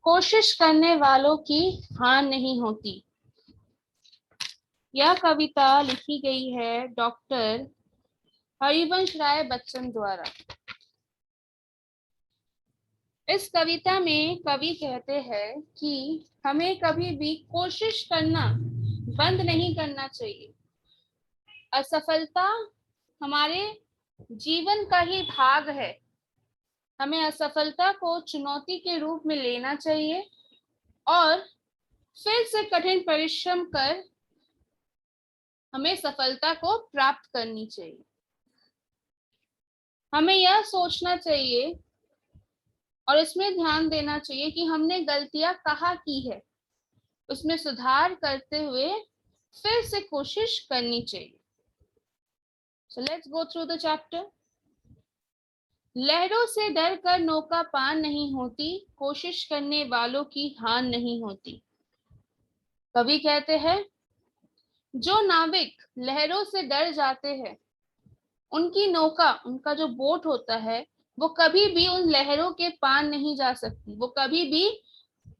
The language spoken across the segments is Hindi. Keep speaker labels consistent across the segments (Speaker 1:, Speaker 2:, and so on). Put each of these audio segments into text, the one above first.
Speaker 1: कोशिश करने वालों की हार नहीं होती। यह कविता लिखी गई है डॉक्टर हरिवंश राय बच्चन द्वारा। इस कविता में कवि कहते हैं कि हमें कभी भी कोशिश करना बंद नहीं करना चाहिए। असफलता हमारे जीवन का ही भाग है। हमें असफलता को चुनौती के रूप में लेना चाहिए और फिर से कठिन परिश्रम कर हमें सफलता को प्राप्त करनी चाहिए। हमें यह सोचना चाहिए और इसमें ध्यान देना चाहिए कि हमने गलतियां कहाँ की है, उसमें सुधार करते हुए फिर से कोशिश करनी चाहिए। So let's go through the chapter. लहरों से डर कर नौका पार नहीं होती, कोशिश करने वालों की हार नहीं होती। कवि कहते हैं जो नाविक लहरों से डर जाते हैं, उनकी नौका, उनका जो बोट होता है, वो कभी भी उन लहरों के पार नहीं जा सकती, वो कभी भी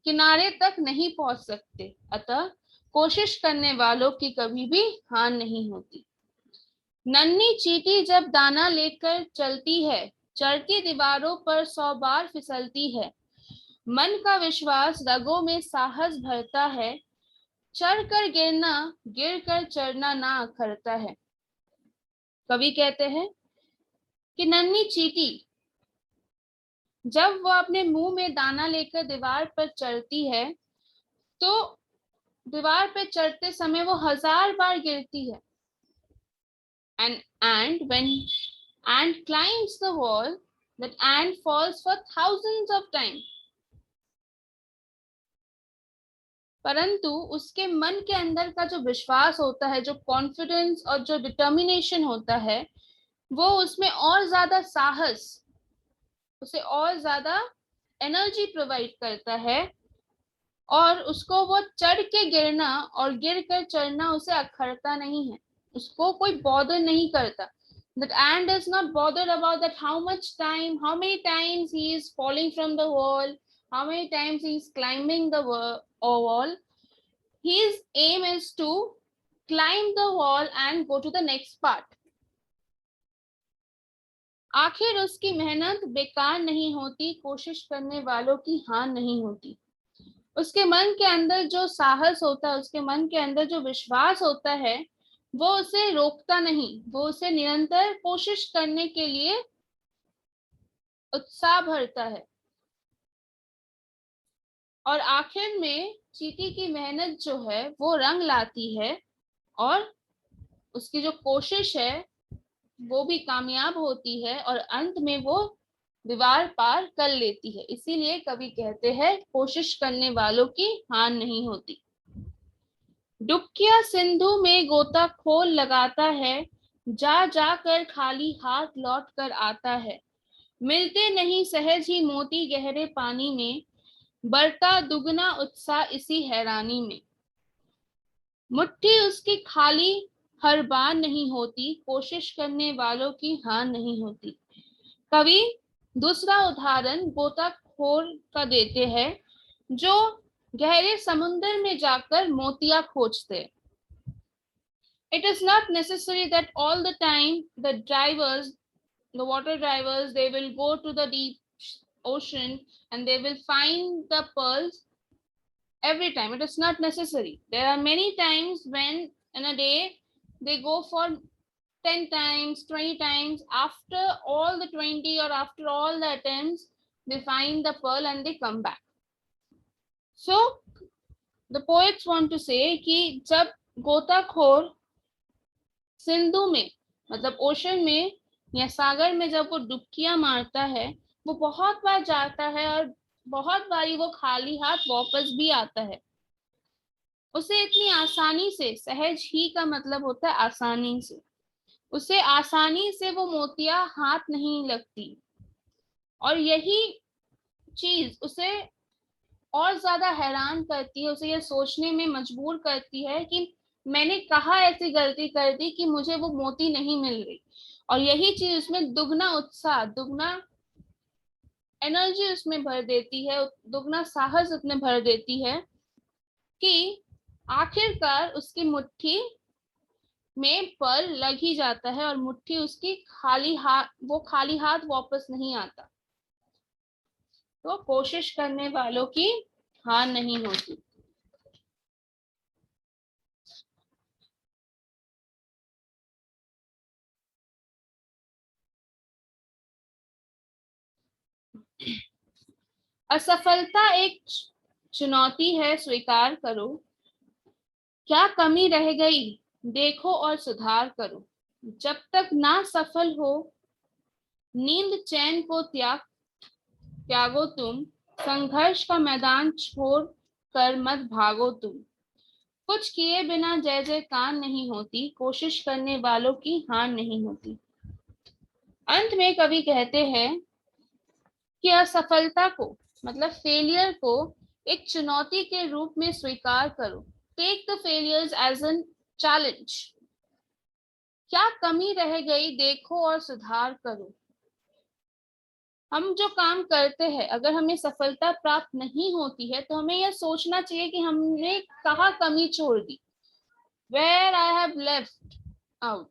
Speaker 1: किनारे तक नहीं पहुंच सकते। अतः कोशिश करने वालों की कभी भी हार नहीं होती। नन्ही चींटी जब दाना लेकर चलती है, चढ़ती दीवारों पर 100 बार फिसलती है। मन का विश्वास रगों में साहस भरता है, चढ़कर गिरना, गिरकर चढ़ना ना अखरता है। कवि कहते हैं कि नन्ही चींटी जब वो अपने मुंह में दाना लेकर दीवार पर चढ़ती है, तो दीवार पे चढ़ते समय वो 1000 बार गिरती है। And when ant climbs the wall, that ant falls for thousands of times. परंतु उसके मन के अंदर का जो विश्वास होता है, जो कॉन्फिडेंस और जो डिटर्मिनेशन होता है, वो उसमें और ज्यादा साहस, उसे और ज्यादा एनर्जी प्रोवाइड करता है और उसको वो चढ़ के गिरना और गिर कर चढ़ना उसे अखरता नहीं है, उसको कोई बॉदर नहीं करता। That ant is not bothered about that how much time, how many times he is falling from the wall, how many times he is climbing the wall. His aim is to climb the wall and go to the next part. आखिर उसकी मेहनत बेकार नहीं होती, कोशिश करने वालों की हार नहीं होती। उसके मन के अंदर जो साहस होता है, उसके मन के अंदर जो विश्वास होता है, वो उसे रोकता नहीं, वो उसे निरंतर कोशिश करने के लिए उत्साह भरता है। और आखिर में चींटी की मेहनत जो है वो रंग लाती है और उसकी जो कोशिश है वो भी कामयाब होती है और अंत में वो दीवार पार कर लेती है। इसीलिए कवि कहते हैं कोशिश करने वालों की हार नहीं होती। डुबकिया सिंधु में गोताखोर लगाता है, जा जाकर खाली हाथ लौट कर आता है। मिलते नहीं सहज ही मोती गहरे पानी में, बढ़ता दुगना उत्साह इसी हैरानी में। मुट्ठी उसकी खाली हर बार नहीं होती, कोशिश करने वालों की हार नहीं होती। कवि दूसरा उदाहरण गोताखोर का देते हैं जो गहरे समुद्र में जाकर मोतियां खोजते। It is not necessary that all the time the drivers, the water drivers, they will go to the deep ocean and they will find the pearls every time. It is not necessary. There are many times when in a day they go for 10 times, 20 times. After all the 20 or after all the attempts, they find the pearl and they come back. So the poets want to say कि जब गोताखोर सिंधु में, मतलब ओशन में या सागर में जब वो डुबकियां मारता है, वो बहुत बार जाता है और बहुत बारी वो खाली हाथ वापस भी आता है। उसे इतनी आसानी से, सहज ही का मतलब होता है आसानी से, उसे आसानी से वो मोतियां हाथ नहीं लगती। और यही चीज उसे और ज्यादा हैरान करती है, उसे ये सोचने में मजबूर करती है कि मैंने कहाँ ऐसी गलती कर दी कि मुझे वो मोती नहीं मिल रही। और यही चीज उसमें दुगना उत्साह, दुगना एनर्जी उसमें भर देती है, दुगना साहस उसमें भर देती है कि आखिरकार उसकी मुट्ठी में पर लग ही जाता है और मुट्ठी उसकी खाली हाथ, वो खाली हाथ वापस नहीं आता। तो कोशिश करने वालों की हार नहीं होती। असफलता एक चुनौती है, स्वीकार करो। क्या कमी रह गई, देखो और सुधार करो। जब तक ना सफल हो, नींद चैन को त्यागो तुम। संघर्ष का मैदान छोड़ कर मत भागो तुम। कुछ किए बिना जय जयकार नहीं होती, कोशिश करने वालों की हार नहीं होती। अंत में कवि कहते हैं कि असफलता को, मतलब फेलियर को, एक चुनौती के रूप में स्वीकार करो। Take the failures as an challenge. क्या कमी रह गई, देखो और सुधार करो। हम जो काम करते हैं, अगर हमें सफलता प्राप्त नहीं होती है, तो हमें यह सोचना चाहिए कि हमने कहाँ कमी छोड़ दी, where I have left out.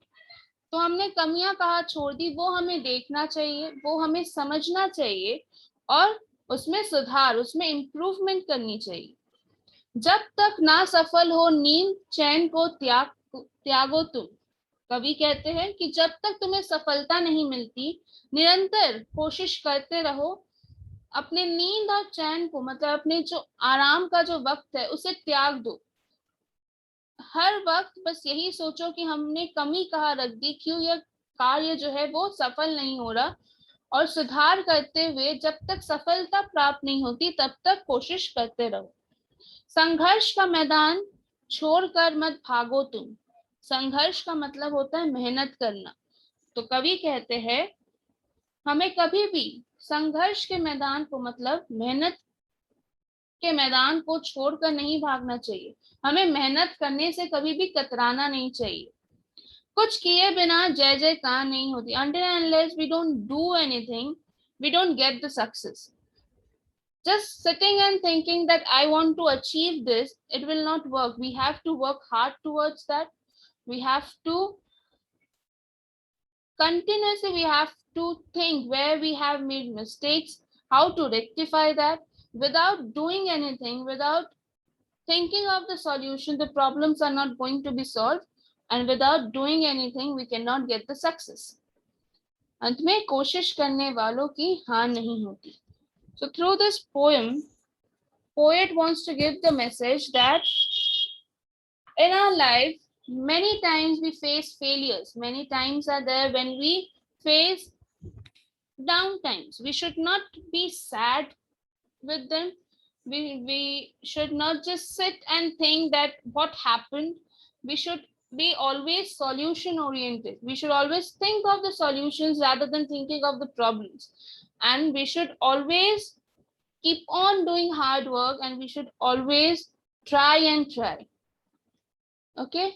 Speaker 1: तो हमने कमियां कहाँ छोड़ दी, वो हमें देखना चाहिए, वो हमें समझना चाहिए और उसमें सुधार, उसमें इम्प्रूवमेंट करनी चाहिए। जब तक ना सफल हो, नींद चैन को त्यागो तुम। कवि कहते हैं कि जब तक तुम्हें सफलता नहीं मिलती, निरंतर कोशिश करते रहो। अपने नींद और चैन को, मतलब अपने जो आराम का जो वक्त है, उसे त्याग दो। हर वक्त बस यही सोचो कि हमने कमी कहाँ रख दी, क्यों यह कार्य जो है वो सफल नहीं हो रहा, और सुधार करते हुए जब तक सफलता प्राप्त नहीं होती तब तक कोशिश करते रहो। संघर्ष का मैदान छोड़कर मत भागो तुम। संघर्ष का मतलब होता है मेहनत करना। तो कवि कहते हैं हमें कभी भी संघर्ष के मैदान को, मतलब मेहनत के मैदान को छोड़कर नहीं भागना चाहिए। हमें मेहनत करने से कभी भी कतराना नहीं चाहिए। कुछ किए बिना जय जयकार नहीं होती। Until and unless we don't do anything, we don't get the success. Just sitting and thinking that I want to achieve this, it will not work. We have to work hard towards that. We have to continuously, we have to think where we have made mistakes, how to rectify that. Without doing anything, without thinking of the solution, the problems are not going to be solved, and without doing anything we cannot get the success. अंत में कोशिश करने वालों की हार नहीं होती. So through this poem, poet wants to give the message that in our life many times we face failures, many times are there when we face down times. We should not be sad with them. We should not just sit and think that what happened. We should be always solution oriented. We should always think of the solutions rather than thinking of the problems. And we should always keep on doing hard work, and we should always try and try. Okay.